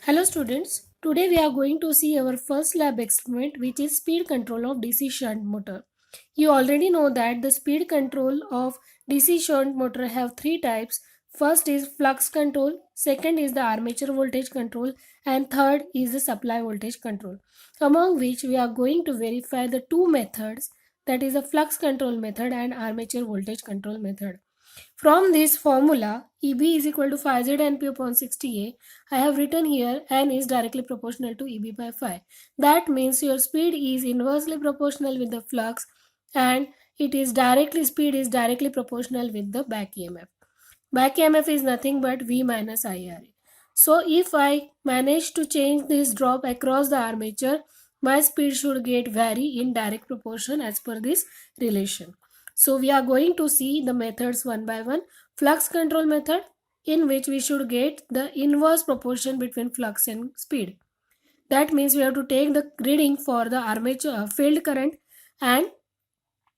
Hello students, today we are going to see our first lab experiment which is speed control of DC shunt motor. You already know that the speed control of DC shunt motor have three types. First is flux control, second is the armature voltage control and third is the supply voltage control. Among which we are going to verify the two methods, that is the flux control method and armature voltage control method. From this formula, EB is equal to 5Z upon 60A. I have written here N is directly proportional to EB by 5. That means your speed is inversely proportional with the flux and speed is directly proportional with the back EMF. Back EMF is nothing but V minus IRA. So if I manage to change this drop across the armature, my speed should get vary in direct proportion as per this relation. So we are going to see the methods one by one. Flux control method, in which we should get the inverse proportion between flux and speed. That means we have to take the reading for the armature field current and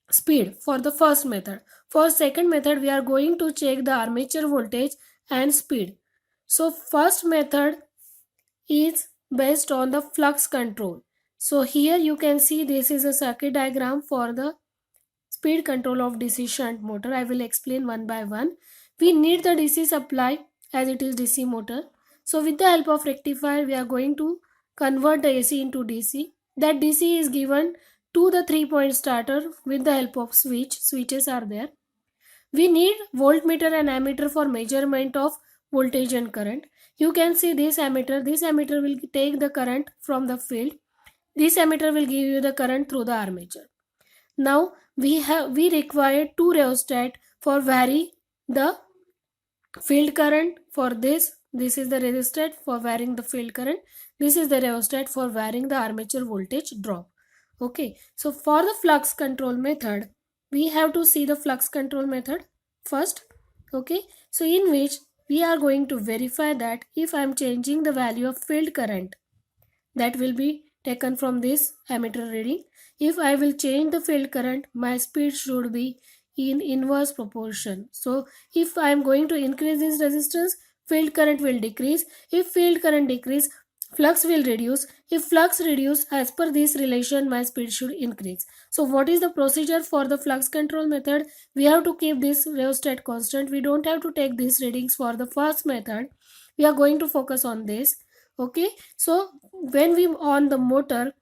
speed for the first method. For second method we are going to check the armature voltage and speed. So first method is based on the flux control. So here you can see this is a circuit diagram for the speed control of DC shunt motor. I will explain one by one. We need the DC supply as it is DC motor. So with the help of rectifier we are going to convert the AC into DC. That DC is given to the 3-point starter with the help of switches are there. We need voltmeter and ammeter for measurement of voltage and current. You can see this ammeter will take the current from the field. This ammeter will give you the current through the armature. Now we require two rheostat for vary the field current. For this is the rheostat for varying the field current. This is the rheostat for varying the armature voltage drop. Okay, so for the flux control method, we have to see the flux control method first. Okay, so in which we are going to verify that if I am changing the value of field current, that will be taken from this ammeter reading. If I will change the field current, my speed should be in inverse proportion. So if I am going to increase this resistance, field current will decrease. If field current decrease, flux will reduce. If flux reduce, as per this relation, my speed should increase. So what is the procedure for the flux control method? We have to keep this rheostat constant. We don't have to take these readings for the first method. We are going to focus on this. Okay, so when we on the motor,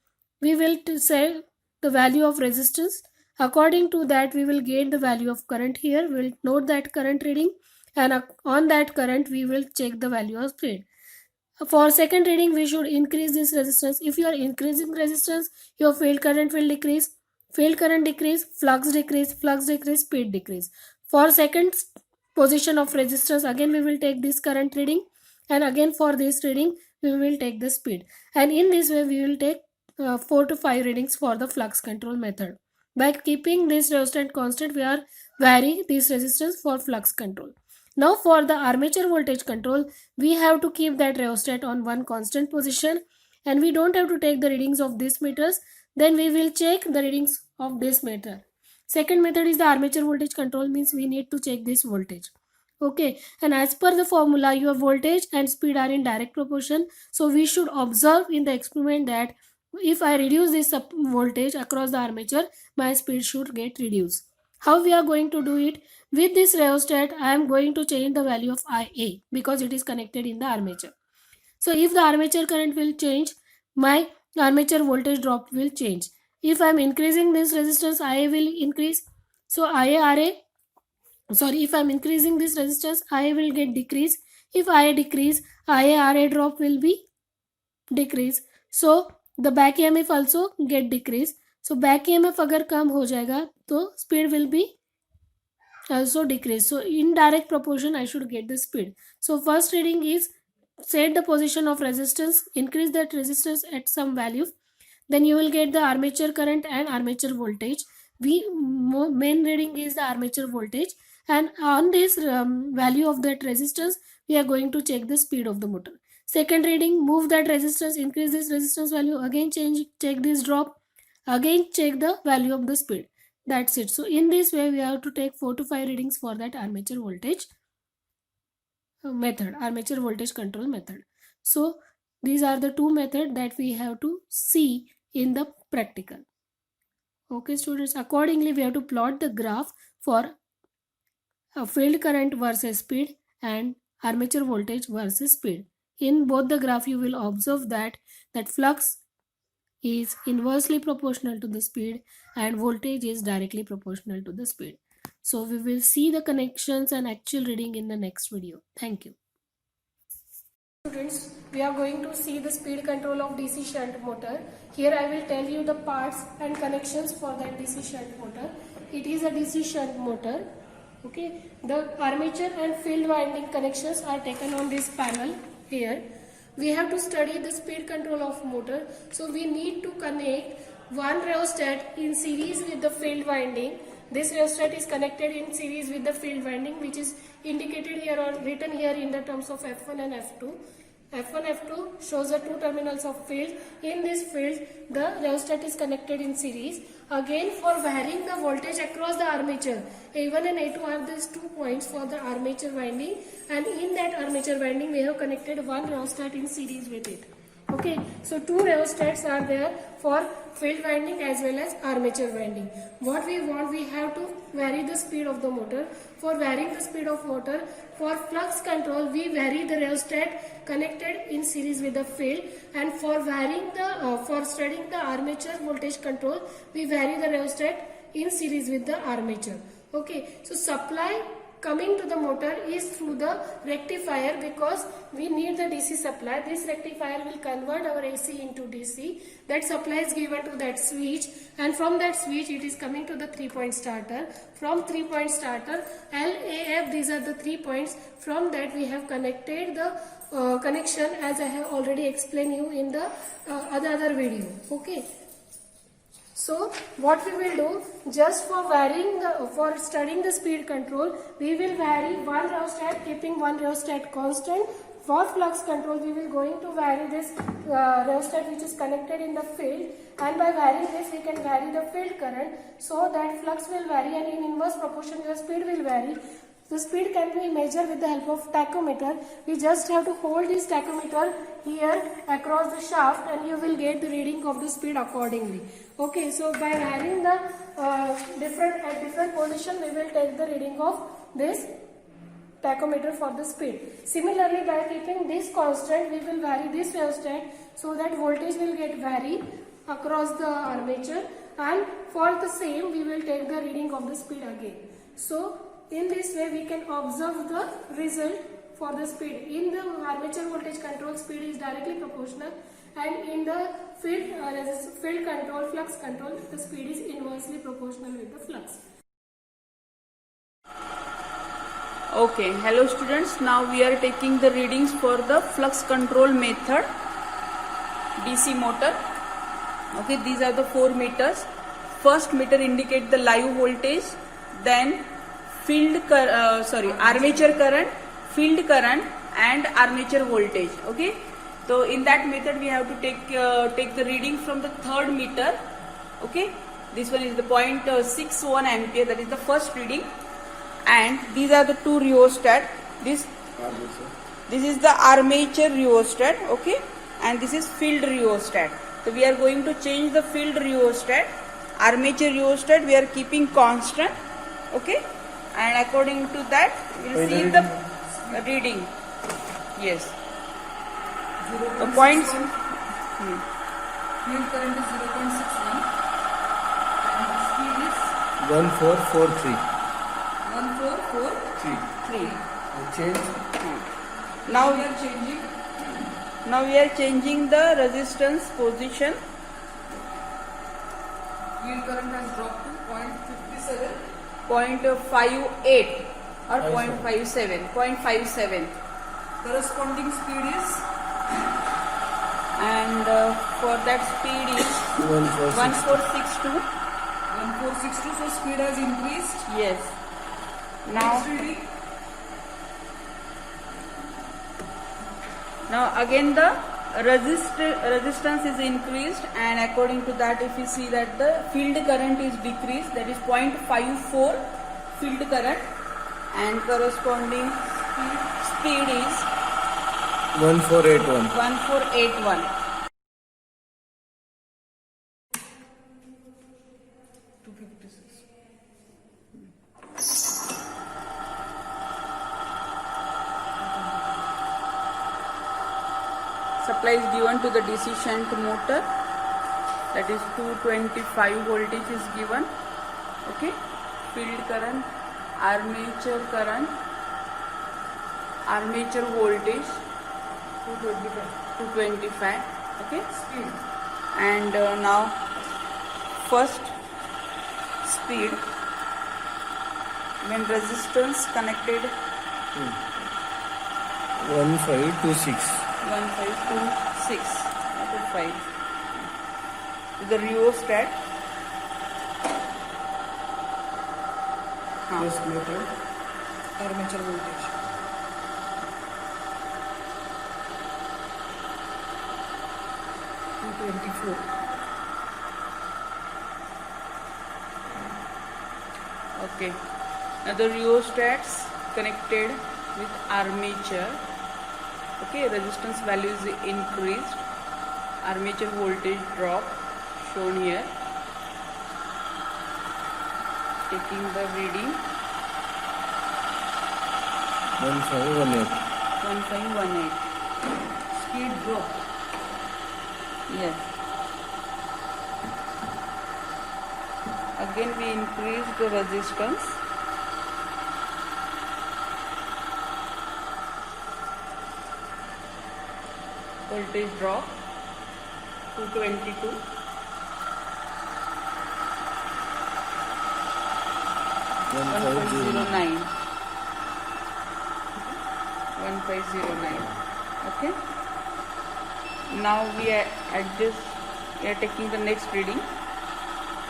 we will say the value of resistance. According to that, we will get the value of current. Here we will note that current reading, and on that current we will check the value of speed. For second reading, we should increase this resistance. If you are increasing resistance, your field current will decrease. Field current decrease, flux decrease, speed decrease. For second position of resistance, again we will take this current reading, and again for this reading we will take the speed. And in this way we will take 4 to 5 readings for the flux control method. By keeping this resistance constant, we are vary this resistance for flux control. Now for the armature voltage control, we have to keep that rheostat on one constant position, and we don't have to take the readings of these meters. Then we will check the readings of this meter. Second method is the armature voltage control, means we need to check this voltage. Okay, and as per the formula, your voltage and speed are in direct proportion. So we should observe in the experiment that if I reduce this voltage across the armature, my speed should get reduced. How we are going to do it? With this rheostat, I am going to change the value of IA because it is connected in the armature. So if the armature current will change, my armature voltage drop will change. If I am increasing this resistance, IA will increase. So IARA, sorry, if I am increasing this resistance, IA will get decrease. If IA decrease, IARA drop will be decrease. So the back EMF also get decrease. So back EMF अगर कम हो जाएगा तो speed will be also decrease. So in direct proportion I should get the speed. So first reading is set the position of resistance, increase that resistance at some value, then you will get the armature current and armature voltage. Main reading is the armature voltage, and on this value of that resistance we are going to check the speed of the motor. Second reading, move that resistance, increase this resistance value, again check this drop, again check the value of the speed. That's it. So in this way we have to take 4 to 5 readings for that armature voltage method, armature voltage control method. So These are the two methods that we have to see in the practical. Okay students, accordingly we have to plot the graph for a field current versus speed and armature voltage versus speed. In both the graph you will observe that flux is inversely proportional to the speed and voltage is directly proportional to the speed. So we will see the connections and actual reading in the next video. Thank you. Students, we are going to see the speed control of DC shunt motor. Here I will tell you the parts and connections for that DC shunt motor. It is a DC shunt motor. Okay, the armature and field winding connections are taken on this panel here. We have to study the speed control of motor. So we need to connect one rheostat in series with the field winding. This rheostat is connected in series with the field winding, which is indicated here or written here in the terms of F1 and F2. F1, F2 shows the two terminals of field. In this field, the rheostat is connected in series. Again, for varying the voltage across the armature, A1 and A2 are these 2 points for the armature winding, and in that armature winding, we have connected one rheostat in series with it. Okay, so two rheostats are there for field winding as well as armature winding. What we want, we have to vary the speed of the motor. For varying the speed of motor, for flux control, we vary the rheostat connected in series with the field, and for varying the for studying the armature voltage control, we vary the rheostat in series with the armature. Okay, so supply coming to the motor is through the rectifier, because we need the DC supply. This rectifier will convert our AC into DC. That supply is given to that switch, and from that switch it is coming to the 3-point starter. From 3-point starter, L, A, F, these are the 3 points. From that we have connected the connection as I have already explained you in the other video. Okay. So what we will do, just for studying the speed control, we will vary one rheostat, keeping one rheostat constant. For flux control, we will going to vary this rheostat which is connected in the field, and by varying this we can vary the field current, so that flux will vary and in inverse proportion your speed will vary. The speed can be measured with the help of tachometer. We just have to hold this tachometer here across the shaft, and you will get the reading of the speed accordingly. Okay, so by varying the different position, we will take the reading of this tachometer for the speed. Similarly, by keeping this constant, we will vary this rheostat so that voltage will get varied across the armature, and for the same we will take the reading of the speed again. So in this way we can observe the result for the speed. In the armature voltage control, speed is directly proportional, and in the field control, flux control, the speed is inversely proportional with the flux. Okay, hello students, now we are taking the readings for the flux control method DC motor. Okay, these are the 4 meters. First meter indicate the live voltage, then armature current, field current and armature voltage. Okay, so in that method we have to take the reading from the third meter. Okay, this one is the 0.61 ampere, that is the first reading, and these are the two rheostat. This is the armature rheostat, okay, and this is field rheostat. So we are going to change the field rheostat. Armature rheostat we are keeping constant, okay, and according to that we will see the reading. Yes, the points. Field current is 0.61 and speed is 1443. 1443. Change. Now we are changing the resistance position. Field current has dropped to 0.57. 0.58 or 0.57. Corresponding speed is, And for that speed is 1462. 1462. So speed has increased. Yes. Now Next reading. Now again the resistance is increased, and according to that if you see that the field current is decreased, that is 0.54 field current, and corresponding speed is 1481. 1481. Supply is given to the DC shunt motor, that is 225 voltage is given. Okay, field current, armature voltage 225. Okay, speed. And now first speed, when resistance connected 1526. 1526, not 5, the rheostat. हाँ. First method, armature voltage. $224. Okay, now the rheostats connected with armature. Okay, resistance value is increased, armature voltage drop shown here. Taking the reading 1518. 1518. Speed drop. Yes. Again we increase the resistance. Voltage drop 222. 1509. 1509. Okay. Now we are taking the next reading.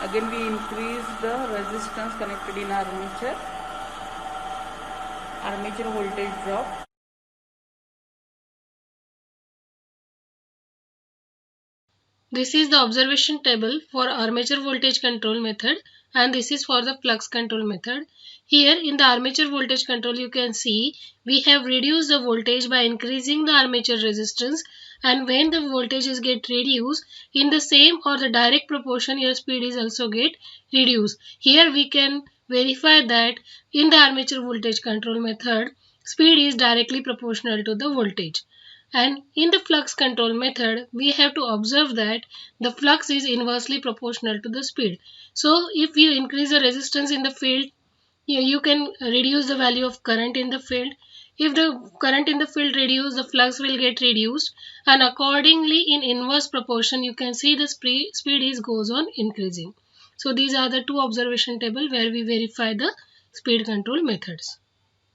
Again we increase the resistance connected in armature voltage drop. This is the observation table for armature voltage control method, and this is for the flux control method. Here in the armature voltage control you can see we have reduced the voltage by increasing the armature resistance, and when the voltages get reduced, in the same or the direct proportion your speed is also get reduced. Here we can verify that in the armature voltage control method speed is directly proportional to the voltage. And in the flux control method, we have to observe that the flux is inversely proportional to the speed. So if you increase the resistance in the field, you can reduce the value of current in the field. If the current in the field reduces, the flux will get reduced, and accordingly in inverse proportion you can see the speed goes on increasing. So these are the two observation table where we verify the speed control methods.